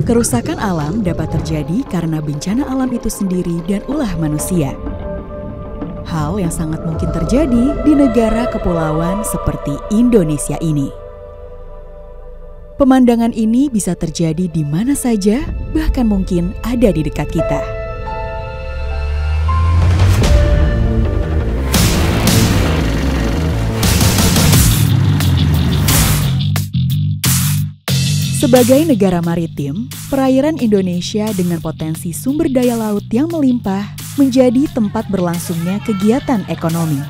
Kerusakan alam dapat terjadi karena bencana alam itu sendiri dan ulah manusia. Hal yang sangat mungkin terjadi di negara kepulauan seperti Indonesia ini. Pemandangan ini bisa terjadi di mana saja, bahkan mungkin ada di dekat kita. Sebagai negara maritim, perairan Indonesia dengan potensi sumber daya laut yang melimpah menjadi tempat berlangsungnya kegiatan ekonomi.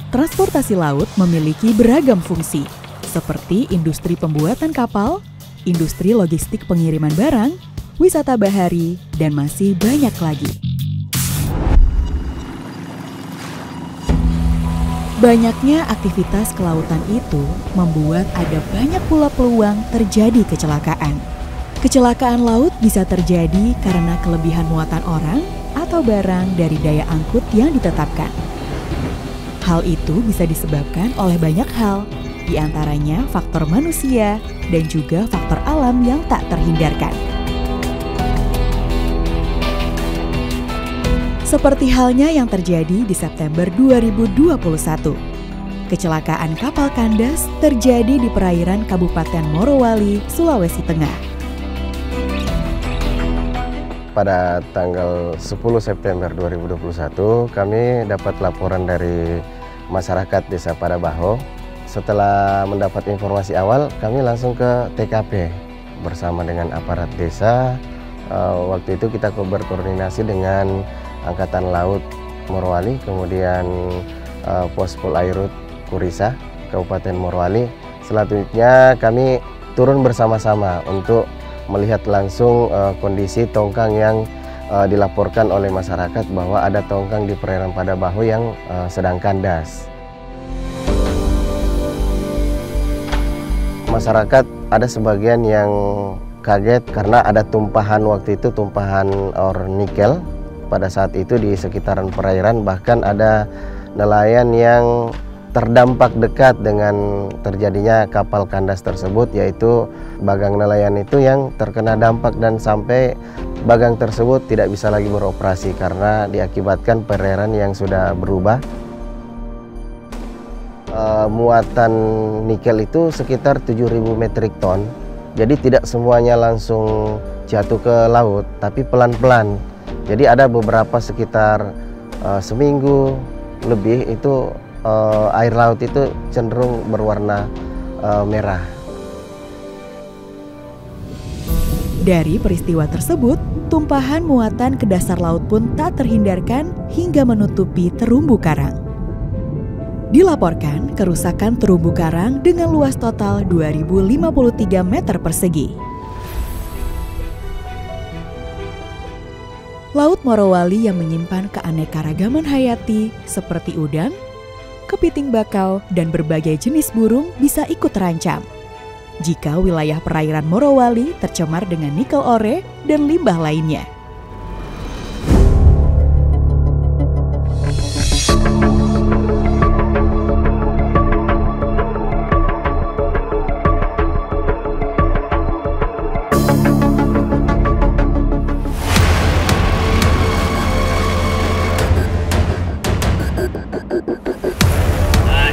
Transportasi laut memiliki beragam fungsi, seperti industri pembuatan kapal, industri logistik pengiriman barang, wisata bahari, dan masih banyak lagi. Banyaknya aktivitas kelautan itu membuat ada banyak pula peluang terjadi kecelakaan. Kecelakaan laut bisa terjadi karena kelebihan muatan orang atau barang dari daya angkut yang ditetapkan. Hal itu bisa disebabkan oleh banyak hal, di antaranya faktor manusia dan juga faktor alam yang tak terhindarkan. Seperti halnya yang terjadi di September 2021. Kecelakaan kapal kandas terjadi di perairan Kabupaten Morowali, Sulawesi Tengah. Pada tanggal 10 September 2021, kami dapat laporan dari masyarakat Desa Padabaho. Setelah mendapat informasi awal, kami langsung ke TKP bersama dengan aparat desa. Waktu itu kita berkoordinasi dengan Angkatan Laut Morowali, kemudian Pos Polairut Kurisa, Kabupaten Morowali. Selanjutnya kami turun bersama-sama untuk melihat langsung kondisi tongkang yang dilaporkan oleh masyarakat bahwa ada tongkang di perairan Padabaho yang sedang kandas. Masyarakat ada sebagian yang kaget karena ada tumpahan waktu itu, tumpahan ore nikel. Pada saat itu di sekitaran perairan bahkan ada nelayan yang terdampak dekat dengan terjadinya kapal kandas tersebut, yaitu bagang nelayan itu yang terkena dampak dan sampai bagang tersebut tidak bisa lagi beroperasi karena diakibatkan perairan yang sudah berubah. Muatan nikel itu sekitar 7.000 metrik ton, jadi tidak semuanya langsung jatuh ke laut, tapi pelan-pelan. Jadi ada beberapa sekitar seminggu lebih itu air laut itu cenderung berwarna merah. Dari peristiwa tersebut, tumpahan muatan ke dasar laut pun tak terhindarkan hingga menutupi terumbu karang. Dilaporkan kerusakan terumbu karang dengan luas total 2.053 meter persegi. Laut Morowali yang menyimpan keanekaragaman hayati seperti udang, kepiting bakau, dan berbagai jenis burung bisa ikut terancam jika wilayah perairan Morowali tercemar dengan nikel ore dan limbah lainnya.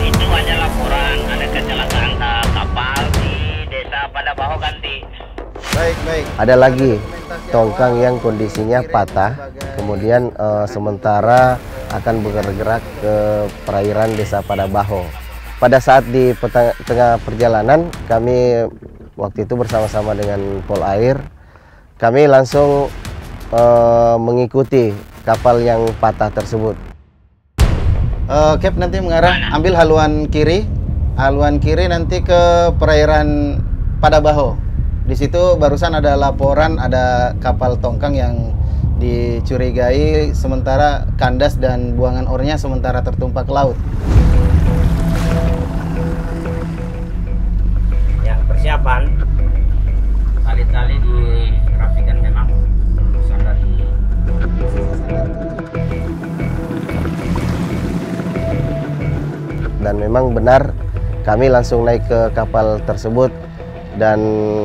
Itu ada laporan ada kecelakaan kapal di Desa Padabaho Ganti. Baik. Ada lagi tongkang yang kondisinya patah, kemudian sementara akan bergerak ke perairan Desa Padabaho. Pada saat di tengah perjalanan, kami waktu itu bersama-sama dengan Polair, kami langsung mengikuti kapal yang patah tersebut. Cap nanti mengarah, ambil haluan kiri nanti ke perairan Padabaho. Di situ barusan ada laporan ada kapal tongkang yang dicurigai sementara kandas dan buangan ornya sementara tertumpah ke laut. Ya, persiapan tali-tali dirapikan memang sandar. Dan memang benar kami langsung naik ke kapal tersebut dan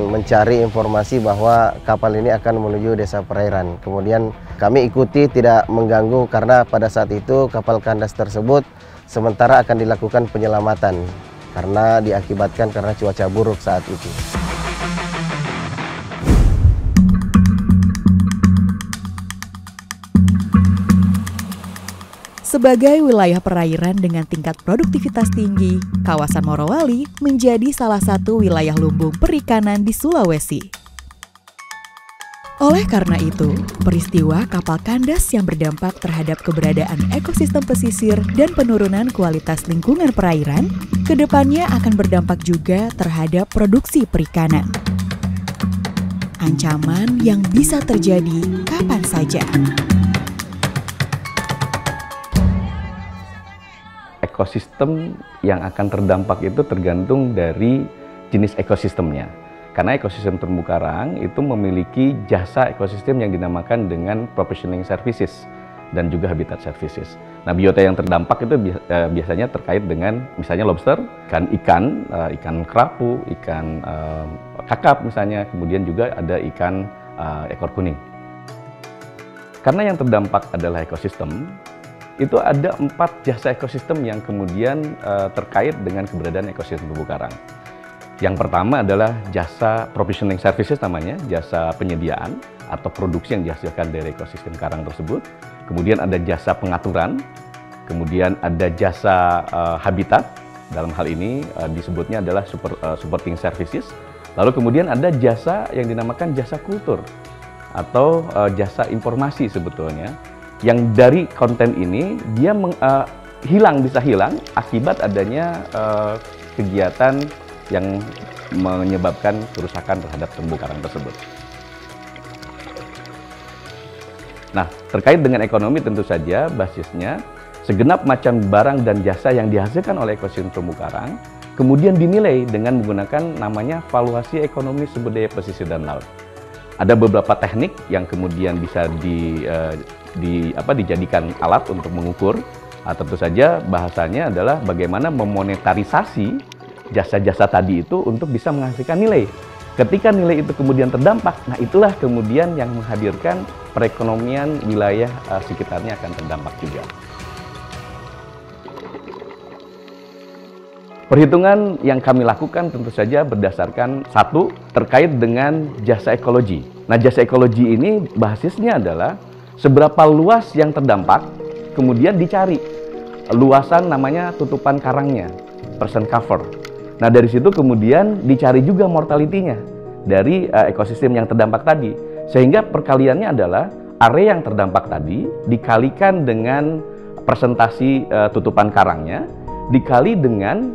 mencari informasi bahwa kapal ini akan menuju desa perairan. Kemudian kami ikuti tidak mengganggu karena pada saat itu kapal kandas tersebut sementara akan dilakukan penyelamatan karena diakibatkan karena cuaca buruk saat itu. Sebagai wilayah perairan dengan tingkat produktivitas tinggi, kawasan Morowali menjadi salah satu wilayah lumbung perikanan di Sulawesi. Oleh karena itu, peristiwa kapal kandas yang berdampak terhadap keberadaan ekosistem pesisir dan penurunan kualitas lingkungan perairan, kedepannya akan berdampak juga terhadap produksi perikanan. Ancaman yang bisa terjadi kapan saja. Ekosistem yang akan terdampak itu tergantung dari jenis ekosistemnya. Karena ekosistem terumbu karang itu memiliki jasa ekosistem yang dinamakan dengan provisioning services dan juga habitat services. Nah, biota yang terdampak itu biasanya terkait dengan misalnya lobster, ikan kerapu, ikan kakap misalnya, kemudian juga ada ikan ekor kuning. Karena yang terdampak adalah ekosistem, itu ada 4 jasa ekosistem yang kemudian terkait dengan keberadaan ekosistem terumbu karang. Yang pertama adalah jasa provisioning services namanya, jasa penyediaan atau produksi yang dihasilkan dari ekosistem karang tersebut. Kemudian ada jasa pengaturan, kemudian ada jasa habitat, dalam hal ini disebutnya adalah supporting services. Lalu kemudian ada jasa yang dinamakan jasa kultur atau jasa informasi sebetulnya. Yang dari konten ini dia bisa hilang akibat adanya kegiatan yang menyebabkan kerusakan terhadap terumbu karang tersebut. Nah, terkait dengan ekonomi tentu saja basisnya segenap macam barang dan jasa yang dihasilkan oleh ekosistem terumbu karang kemudian dinilai dengan menggunakan namanya valuasi ekonomi sumber daya pesisir dan laut. Ada beberapa teknik yang kemudian bisa dijadikan alat untuk mengukur. Tentu saja bahasanya adalah bagaimana memonetarisasi jasa-jasa tadi itu untuk bisa menghasilkan nilai. Ketika nilai itu kemudian terdampak, nah itulah kemudian yang menghadirkan perekonomian wilayah sekitarnya akan terdampak juga. Perhitungan yang kami lakukan tentu saja berdasarkan satu, terkait dengan jasa ekologi. Nah, jasa ekologi ini basisnya adalah seberapa luas yang terdampak, kemudian dicari luasan namanya tutupan karangnya, percent cover. Nah, dari situ kemudian dicari juga mortality-nya dari ekosistem yang terdampak tadi. Sehingga perkaliannya adalah area yang terdampak tadi dikalikan dengan persentasi tutupan karangnya, dikali dengan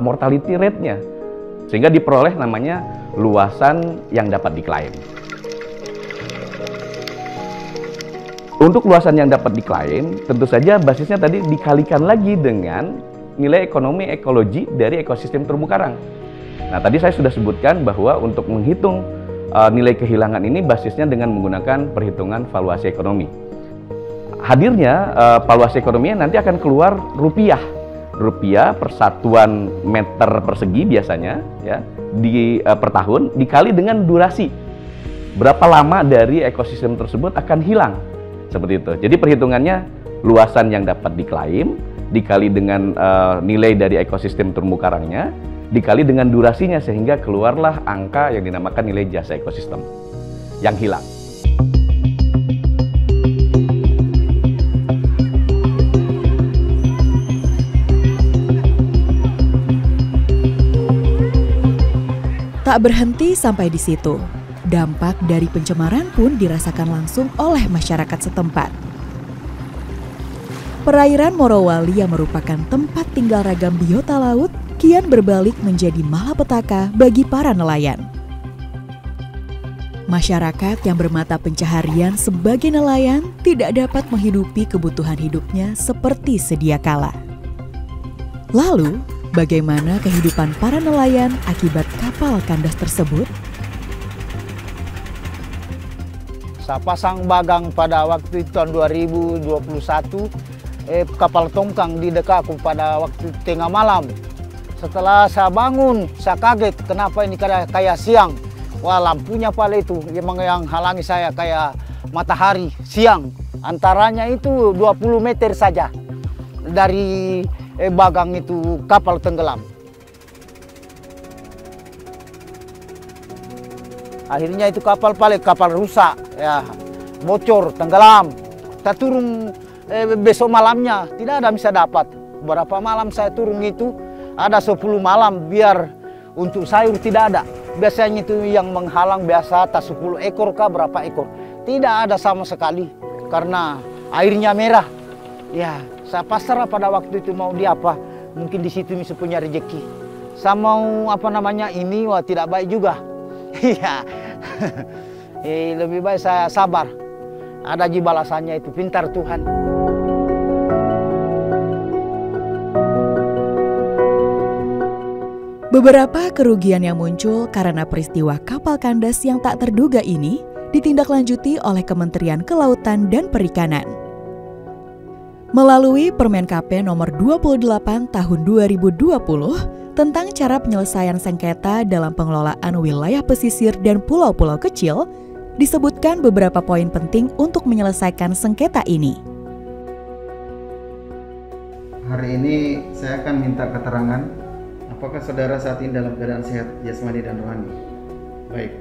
mortality rate-nya, sehingga diperoleh namanya luasan yang dapat diklaim. Untuk luasan yang dapat diklaim, tentu saja basisnya tadi dikalikan lagi dengan nilai ekonomi ekologi dari ekosistem terumbu karang. Nah, tadi saya sudah sebutkan bahwa untuk menghitung nilai kehilangan ini basisnya dengan menggunakan perhitungan valuasi ekonomi. Hadirnya valuasi ekonominya nanti akan keluar rupiah per satuan meter persegi biasanya ya per tahun dikali dengan durasi berapa lama dari ekosistem tersebut akan hilang, seperti itu. Jadi perhitungannya luasan yang dapat diklaim dikali dengan nilai dari ekosistem terumbu karangnya dikali dengan durasinya, sehingga keluarlah angka yang dinamakan nilai jasa ekosistem yang hilang. Tak berhenti sampai di situ, dampak dari pencemaran pun dirasakan langsung oleh masyarakat setempat. Perairan Morowali yang merupakan tempat tinggal ragam biota laut kian berbalik menjadi malapetaka bagi para nelayan. Masyarakat yang bermata pencaharian sebagai nelayan tidak dapat menghidupi kebutuhan hidupnya seperti sedia kala. Lalu, bagaimana kehidupan para nelayan akibat kapal kandas tersebut? Saya pasang bagang pada waktu itu tahun 2021, kapal tongkang di dekatku pada waktu tengah malam. Setelah saya bangun, saya kaget kenapa ini kayak siang. Wah, lampunya pala itu memang yang halangi saya kayak matahari siang. Antaranya itu 20 meter saja dari bagang itu kapal tenggelam. Akhirnya itu kapal rusak, ya, bocor, tenggelam. Kita turun besok malamnya, tidak ada bisa dapat. Berapa malam saya turun itu, ada 10 malam biar untuk sayur tidak ada. Biasanya itu yang menghalang biasa atas 10 ekor kah berapa ekor. Tidak ada sama sekali karena airnya merah. Ya, saya pasrah pada waktu itu mau di apa. Mungkin di situ bisa punya rezeki. Saya mau ini wah tidak baik juga. Iya. Lebih baik saya sabar. Ada balasannya itu, pintar Tuhan. Beberapa kerugian yang muncul karena peristiwa kapal kandas yang tak terduga ini ditindaklanjuti oleh Kementerian Kelautan dan Perikanan. Melalui Permen KP nomor 28 tahun 2020 tentang cara penyelesaian sengketa dalam pengelolaan wilayah pesisir dan pulau-pulau kecil, disebutkan beberapa poin penting untuk menyelesaikan sengketa ini. Hari ini saya akan minta keterangan. Apakah saudara saat ini dalam keadaan sehat jasmani dan rohani? Baik.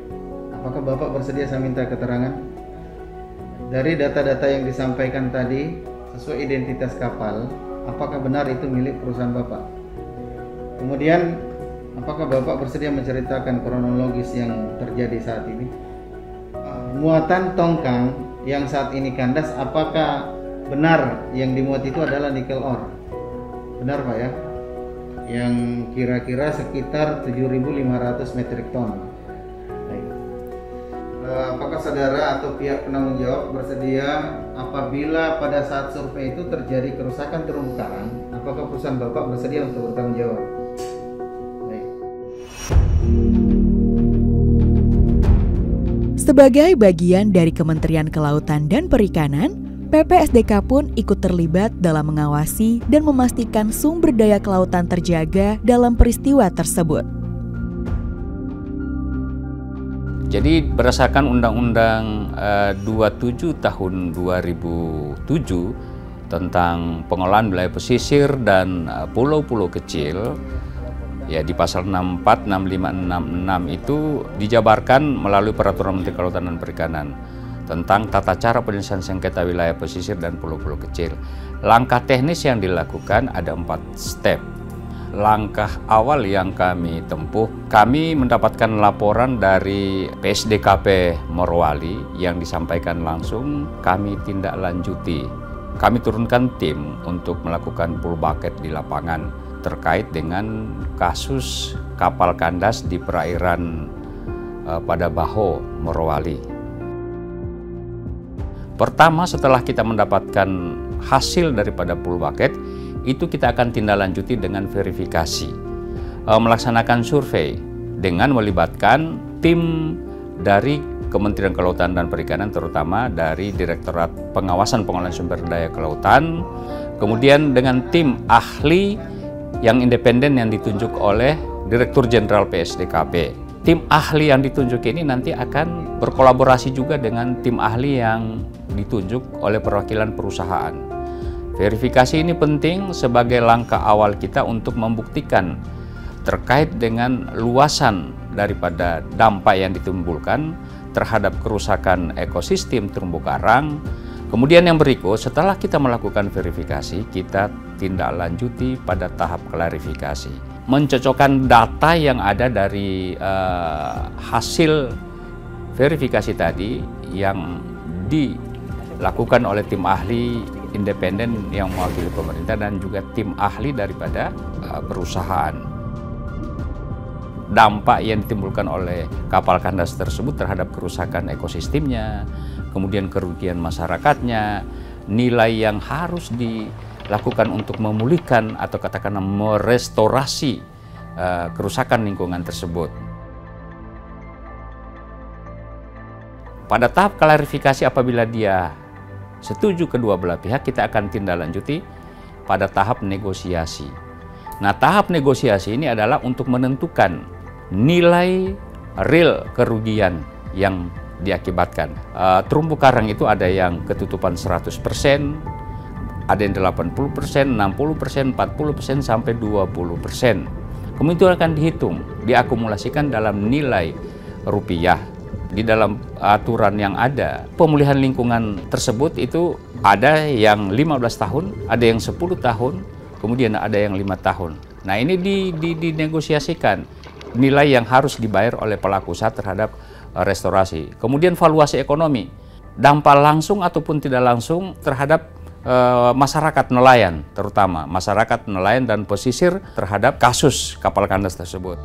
Apakah Bapak bersedia saya minta keterangan? Dari data-data yang disampaikan tadi, sesuai identitas kapal, apakah benar itu milik perusahaan Bapak? Kemudian, apakah Bapak bersedia menceritakan kronologis yang terjadi saat ini? Muatan tongkang yang saat ini kandas, apakah benar yang dimuat itu adalah nikel ore? Benar Pak ya? Yang kira-kira sekitar 7.500 metrik ton. Baik. Apakah saudara atau pihak penanggung jawab bersedia apabila pada saat survei itu terjadi kerusakan terumbu karang, apakah perusahaan Bapak bersedia untuk bertanggung jawab? Baik. Sebagai bagian dari Kementerian Kelautan dan Perikanan, PPSDK pun ikut terlibat dalam mengawasi dan memastikan sumber daya kelautan terjaga dalam peristiwa tersebut. Jadi berdasarkan Undang-Undang 27 tahun 2007 tentang pengelolaan wilayah pesisir dan pulau-pulau kecil, ya di pasal 64, 65, 66 itu dijabarkan melalui Peraturan Menteri Kelautan dan Perikanan tentang tata cara penyelesaian sengketa wilayah pesisir dan pulau-pulau kecil. Langkah teknis yang dilakukan ada 4 step. Langkah awal yang kami tempuh, kami mendapatkan laporan dari PSDKP Morowali yang disampaikan langsung, kami tindak lanjuti. Kami turunkan tim untuk melakukan full bucket di lapangan terkait dengan kasus kapal kandas di perairan Padabaho, Morowali. Pertama, setelah kita mendapatkan hasil daripada full bucket, itu kita akan tindak lanjuti dengan verifikasi. Melaksanakan survei dengan melibatkan tim dari Kementerian Kelautan dan Perikanan, terutama dari Direktorat Pengawasan Pengelolaan Sumber Daya Kelautan, kemudian dengan tim ahli yang independen yang ditunjuk oleh Direktur Jenderal PSDKP. Tim ahli yang ditunjuk ini nanti akan berkolaborasi juga dengan tim ahli yang ditunjuk oleh perwakilan perusahaan. Verifikasi ini penting sebagai langkah awal kita untuk membuktikan terkait dengan luasan daripada dampak yang ditimbulkan terhadap kerusakan ekosistem terumbu karang. Kemudian yang berikut, setelah kita melakukan verifikasi, kita tindak lanjuti pada tahap klarifikasi. Mencocokkan data yang ada dari hasil verifikasi tadi yang dilakukan oleh tim ahli independen yang mewakili pemerintah dan juga tim ahli daripada perusahaan. Dampak yang ditimbulkan oleh kapal kandas tersebut terhadap kerusakan ekosistemnya, kemudian kerugian masyarakatnya, nilai yang harus dilakukan untuk memulihkan atau katakanlah merestorasi kerusakan lingkungan tersebut. Pada tahap klarifikasi apabila dia setuju kedua belah pihak, kita akan tindak lanjuti pada tahap negosiasi. Nah, tahap negosiasi ini adalah untuk menentukan nilai real kerugian yang diakibatkan. Terumbu karang itu ada yang ketutupan 100%, ada yang 80%, 60%, 40%, sampai 20%. Kemudian itu akan dihitung, diakumulasikan dalam nilai rupiah. Di dalam aturan yang ada, pemulihan lingkungan tersebut itu ada yang 15 tahun, ada yang 10 tahun, kemudian ada yang 5 tahun. Nah, ini dinegosiasikan nilai yang harus dibayar oleh pelaku usaha terhadap restorasi. Kemudian valuasi ekonomi, dampak langsung ataupun tidak langsung terhadap masyarakat nelayan, terutama masyarakat nelayan dan pesisir terhadap kasus kapal kandas tersebut.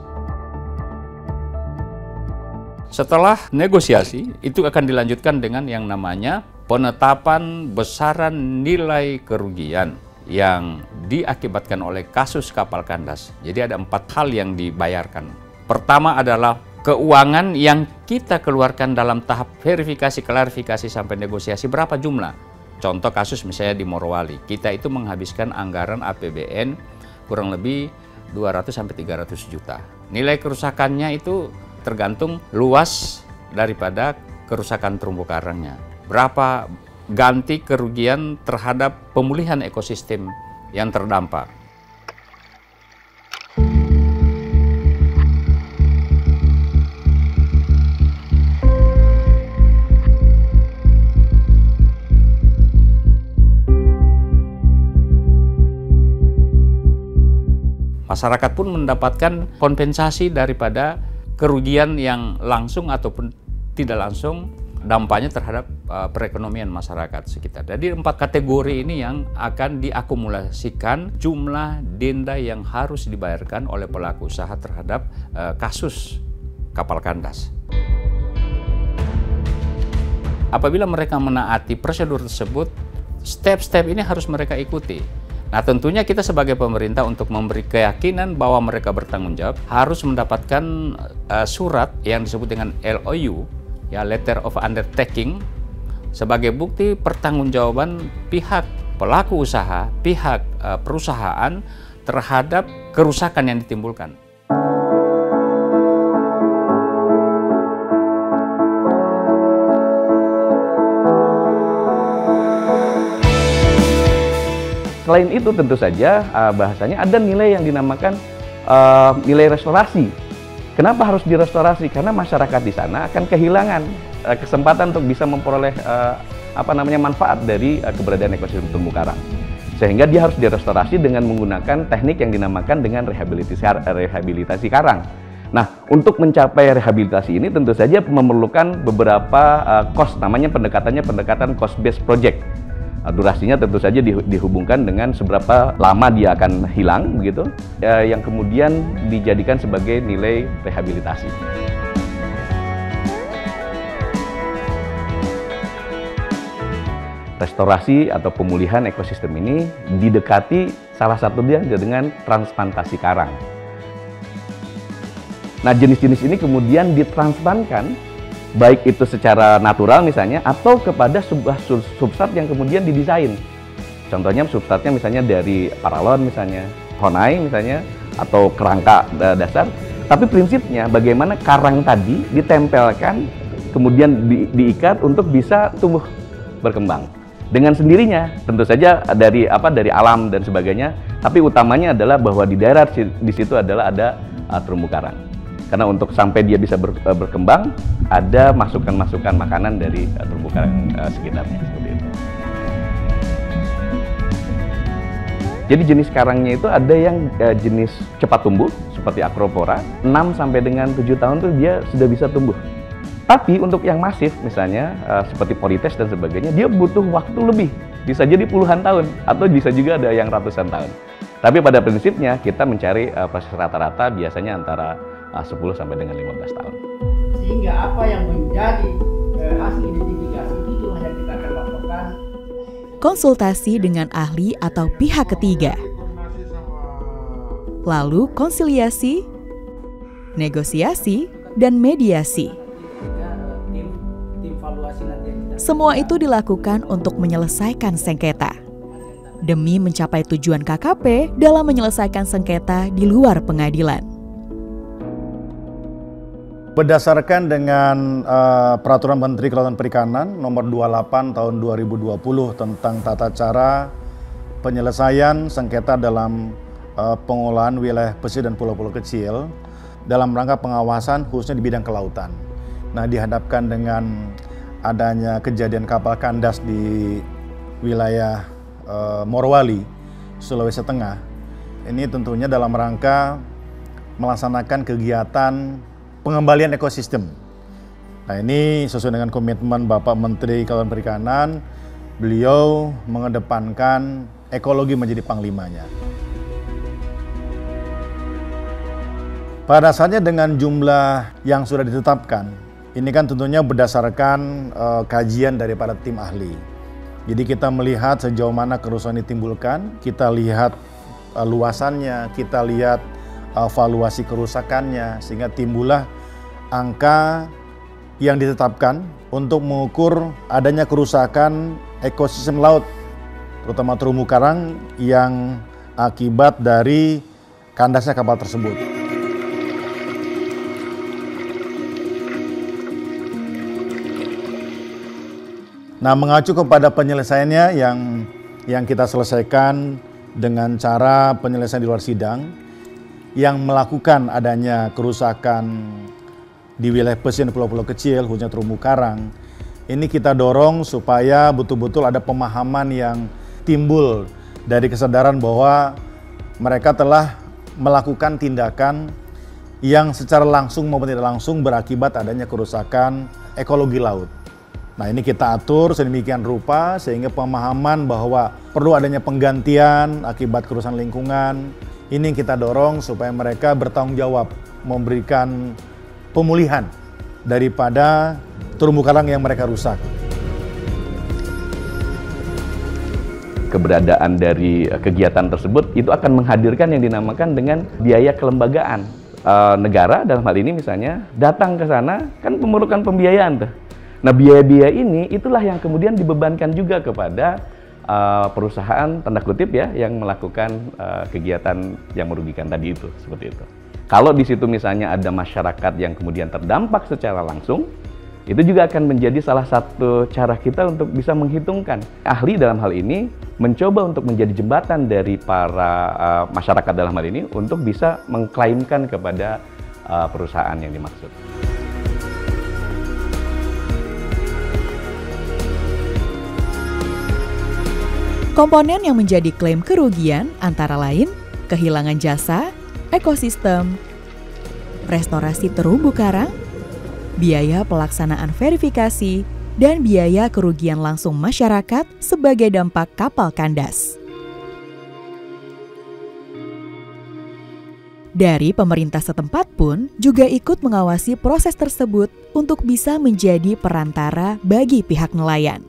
Setelah negosiasi, itu akan dilanjutkan dengan yang namanya penetapan besaran nilai kerugian yang diakibatkan oleh kasus kapal kandas. Jadi ada 4 hal yang dibayarkan. Pertama adalah keuangan yang kita keluarkan dalam tahap verifikasi, klarifikasi, sampai negosiasi, berapa jumlah. Contoh kasus misalnya di Morowali, kita itu menghabiskan anggaran APBN kurang lebih 200-300 juta. Nilai kerusakannya itu tergantung luas daripada kerusakan terumbu karangnya. Berapa ganti kerugian terhadap pemulihan ekosistem yang terdampak. Masyarakat pun mendapatkan kompensasi daripada kerugian yang langsung ataupun tidak langsung dampaknya terhadap perekonomian masyarakat sekitar. Jadi 4 kategori ini yang akan diakumulasikan jumlah denda yang harus dibayarkan oleh pelaku usaha terhadap kasus kapal kandas. Apabila mereka menaati prosedur tersebut, step-step ini harus mereka ikuti. Nah, tentunya kita sebagai pemerintah untuk memberi keyakinan bahwa mereka bertanggung jawab harus mendapatkan surat yang disebut dengan LOU, ya, Letter of Undertaking, sebagai bukti pertanggungjawaban pihak pelaku usaha, pihak perusahaan terhadap kerusakan yang ditimbulkan. Selain itu tentu saja bahasanya ada nilai yang dinamakan nilai restorasi. Kenapa harus direstorasi? Karena masyarakat di sana akan kehilangan kesempatan untuk bisa memperoleh manfaat dari keberadaan ekosistem terumbu karang. Sehingga dia harus direstorasi dengan menggunakan teknik yang dinamakan dengan rehabilitasi karang. Nah, untuk mencapai rehabilitasi ini tentu saja memerlukan beberapa cost, namanya pendekatan cost based project. Durasinya tentu saja dihubungkan dengan seberapa lama dia akan hilang, begitu, yang kemudian dijadikan sebagai nilai rehabilitasi. Restorasi atau pemulihan ekosistem ini didekati salah satunya dengan transplantasi karang. Nah, jenis-jenis ini kemudian ditransplantkan baik itu secara natural misalnya atau kepada sebuah substrat yang kemudian didesain. Contohnya substratnya misalnya dari paralon misalnya, honai misalnya, atau kerangka dasar. Tapi prinsipnya bagaimana karang tadi ditempelkan kemudian diikat untuk bisa tumbuh berkembang. Dengan sendirinya tentu saja dari alam dan sebagainya, tapi utamanya adalah bahwa di daerah di situ adalah ada terumbu karang. Karena untuk sampai dia bisa berkembang, ada masukan-masukan makanan dari terumbu karang sekitarnya, seperti itu. Jadi jenis karangnya itu ada yang jenis cepat tumbuh, seperti Acropora, 6 sampai dengan 7 tahun tuh dia sudah bisa tumbuh. Tapi untuk yang masif, misalnya seperti Porites dan sebagainya, dia butuh waktu lebih, bisa jadi puluhan tahun, atau bisa juga ada yang ratusan tahun. Tapi pada prinsipnya kita mencari proses rata-rata biasanya antara 10 sampai dengan 15 tahun. Sehingga apa yang menjadi hasil identifikasi itu hanya kita akan lakukan konsultasi dengan ahli atau pihak ketiga. Lalu konsiliasi, negosiasi, dan mediasi. Semua itu dilakukan untuk menyelesaikan sengketa. demi mencapai tujuan KKP dalam menyelesaikan sengketa di luar pengadilan. Berdasarkan dengan Peraturan Menteri Kelautan Perikanan Nomor 28 Tahun 2020 tentang tata cara penyelesaian sengketa dalam pengolahan wilayah pesisir dan pulau-pulau kecil dalam rangka pengawasan khususnya di bidang kelautan. Nah, dihadapkan dengan adanya kejadian kapal kandas di wilayah Morowali, Sulawesi Tengah. Ini tentunya dalam rangka melaksanakan kegiatan pengembalian ekosistem. Nah, ini sesuai dengan komitmen Bapak Menteri Kelautan Perikanan, beliau mengedepankan ekologi menjadi panglimanya. Pada dasarnya dengan jumlah yang sudah ditetapkan, ini kan tentunya berdasarkan kajian daripada tim ahli. Jadi kita melihat sejauh mana kerusakan ditimbulkan, kita lihat luasannya, kita lihat valuasi kerusakannya, sehingga timbullah angka yang ditetapkan untuk mengukur adanya kerusakan ekosistem laut, terutama terumbu karang yang akibat dari kandasnya kapal tersebut. Nah, mengacu kepada penyelesaiannya yang kita selesaikan dengan cara penyelesaian di luar sidang, yang melakukan adanya kerusakan di wilayah pesisir dan pulau-pulau kecil, khususnya terumbu karang, ini kita dorong supaya betul-betul ada pemahaman yang timbul dari kesadaran bahwa mereka telah melakukan tindakan yang secara langsung maupun tidak langsung berakibat adanya kerusakan ekologi laut. Nah, ini kita atur sedemikian rupa sehingga pemahaman bahwa perlu adanya penggantian akibat kerusakan lingkungan, ini kita dorong supaya mereka bertanggung jawab memberikan pemulihan daripada terumbu karang yang mereka rusak. Keberadaan dari kegiatan tersebut itu akan menghadirkan yang dinamakan dengan biaya kelembagaan. Negara dalam hal ini misalnya datang ke sana kan memerlukan pembiayaan tuh. Nah, biaya-biaya ini itulah yang kemudian dibebankan juga kepada perusahaan tanda kutip ya yang melakukan kegiatan yang merugikan tadi itu, seperti itu. Kalau di situ misalnya ada masyarakat yang kemudian terdampak secara langsung, itu juga akan menjadi salah satu cara kita untuk bisa menghitungkan. Ahli dalam hal ini mencoba untuk menjadi jembatan dari para masyarakat dalam hal ini untuk bisa mengklaimkan kepada perusahaan yang dimaksud. Komponen yang menjadi klaim kerugian antara lain kehilangan jasa, ekosistem, restorasi terumbu karang, biaya pelaksanaan verifikasi, dan biaya kerugian langsung masyarakat sebagai dampak kapal kandas. Dari pemerintah setempat pun juga ikut mengawasi proses tersebut untuk bisa menjadi perantara bagi pihak nelayan.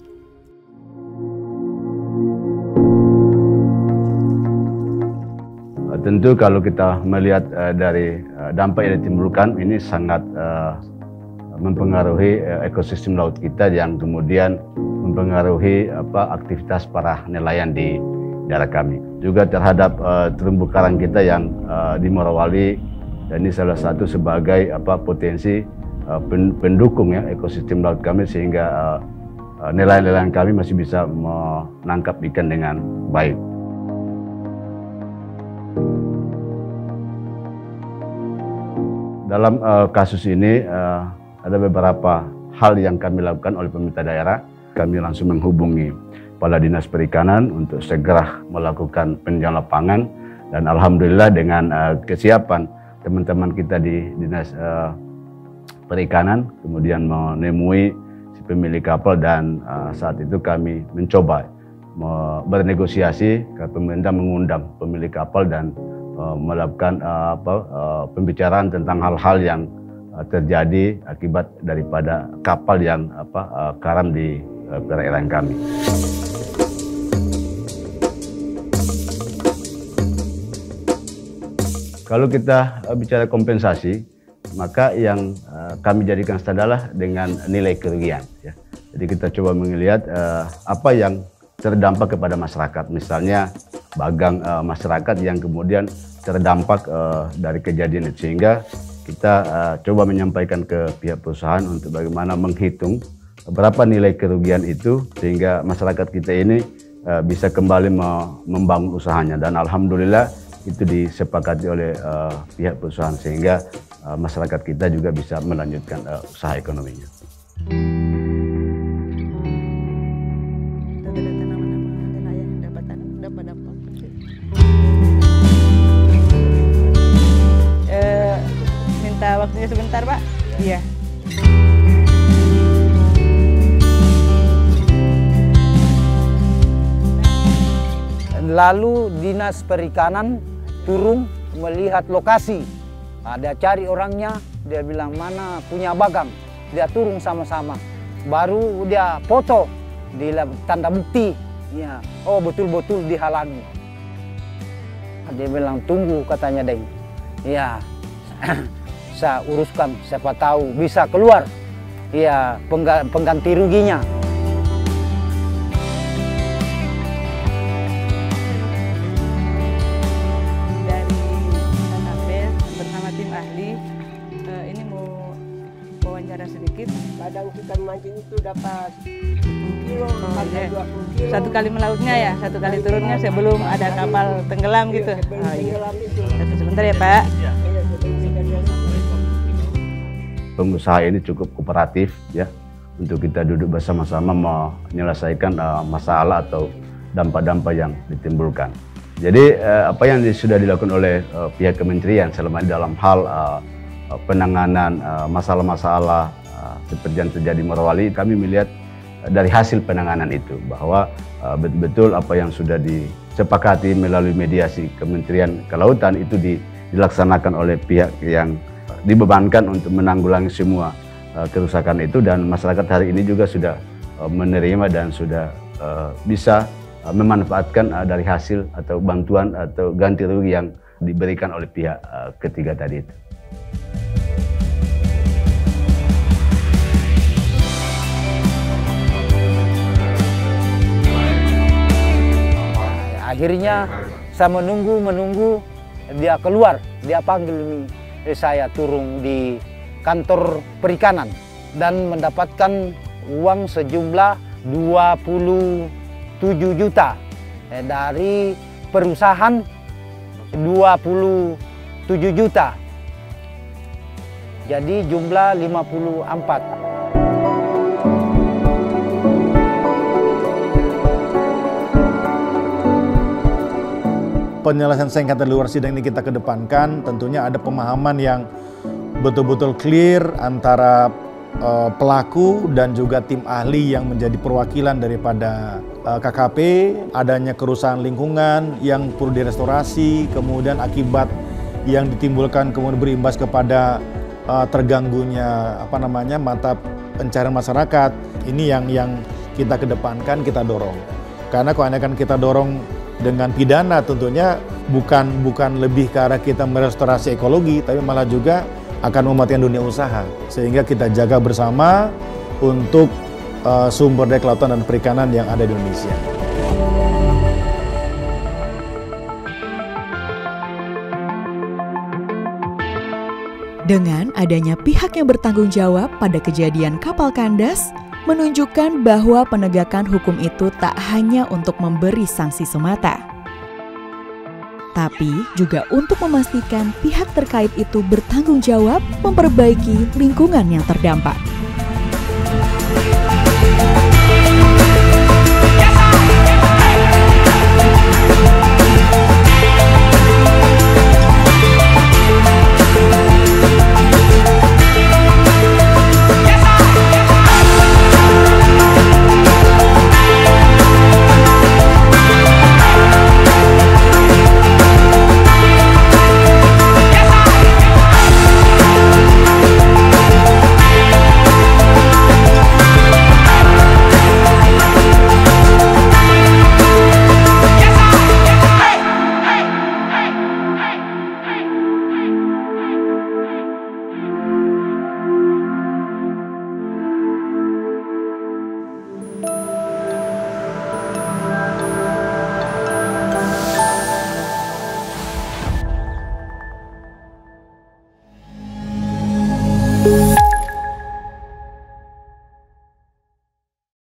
Tentu kalau kita melihat dari dampak yang ditimbulkan, ini sangat mempengaruhi ekosistem laut kita yang kemudian mempengaruhi aktivitas para nelayan di daerah kami. Juga terhadap terumbu karang kita yang di Morowali, dan ini salah satu sebagai potensi pendukung ya ekosistem laut kami, sehingga nelayan-nelayan kami masih bisa menangkap ikan dengan baik. Dalam kasus ini ada beberapa hal yang kami lakukan oleh pemerintah daerah. Kami langsung menghubungi Kepala Dinas Perikanan untuk segera melakukan peninjauan lapangan, dan alhamdulillah dengan kesiapan teman-teman kita di Dinas Perikanan kemudian menemui si pemilik kapal, dan saat itu kami mencoba bernegosiasi ke pemerintah, mengundang pemilik kapal dan melakukan pembicaraan tentang hal-hal yang terjadi akibat daripada kapal yang karam di perairan kami. Kalau kita bicara kompensasi, maka yang kami jadikan standar adalah dengan nilai kerugian. Ya. Jadi kita coba melihat apa yang terdampak kepada masyarakat. Misalnya bagang masyarakat yang kemudian terdampak dari kejadian itu, sehingga kita coba menyampaikan ke pihak perusahaan untuk bagaimana menghitung berapa nilai kerugian itu sehingga masyarakat kita ini bisa kembali membangun usahanya, dan alhamdulillah itu disepakati oleh pihak perusahaan sehingga masyarakat kita juga bisa melanjutkan usaha ekonominya. Minta waktunya sebentar, Pak. Iya. Lalu Dinas Perikanan turun melihat lokasi. Dia cari orangnya, dia bilang mana punya bagang. Dia turun sama-sama. Baru dia foto di tanda bukti. Ya, oh betul-betul dihalangi. Dia bilang tunggu katanya Deng. Ya, saya uruskan, siapa tahu bisa keluar. Ya, pengganti ruginya. Sedikit. Kadang kita memancing itu dapat 10 kilo, 20 kilo. Satu kali melautnya ya, satu kali turunnya sebelum ada kapal tenggelam gitu. Oh, iya. Sebentar ya Pak. Pengusaha ini cukup kooperatif ya, untuk kita duduk bersama-sama menyelesaikan masalah atau dampak-dampak yang ditimbulkan. Jadi apa yang sudah dilakukan oleh pihak kementerian selama ini dalam hal penanganan masalah-masalah seperti yang terjadi Morowali, kami melihat dari hasil penanganan itu bahwa betul-betul apa yang sudah disepakati melalui mediasi Kementerian Kelautan itu dilaksanakan oleh pihak yang dibebankan untuk menanggulangi semua kerusakan itu, dan masyarakat hari ini juga sudah menerima dan sudah bisa memanfaatkan dari hasil atau bantuan atau ganti rugi yang diberikan oleh pihak ketiga tadi itu. Akhirnya saya menunggu dia keluar, dia panggil saya turun di kantor perikanan dan mendapatkan uang sejumlah 27 juta dari perusahaan 27 juta. Jadi jumlah 54. Penyelesaian sengketa di luar sidang ini kita kedepankan, tentunya ada pemahaman yang betul-betul clear antara pelaku dan juga tim ahli yang menjadi perwakilan daripada KKP, adanya kerusakan lingkungan yang perlu direstorasi, kemudian akibat yang ditimbulkan kemudian berimbas kepada terganggunya mata pencarian masyarakat. Ini yang kita kedepankan, kita dorong. Karena kebanyakan kita dorong dengan pidana tentunya bukan lebih ke arah kita merestorasi ekologi, tapi malah juga akan mematikan dunia usaha. Sehingga kita jaga bersama untuk sumber daya kelautan dan perikanan yang ada di Indonesia. Dengan adanya pihak yang bertanggung jawab pada kejadian kapal kandas, menunjukkan bahwa penegakan hukum itu tak hanya untuk memberi sanksi semata, tapi juga untuk memastikan pihak terkait itu bertanggung jawab memperbaiki lingkungan yang terdampak.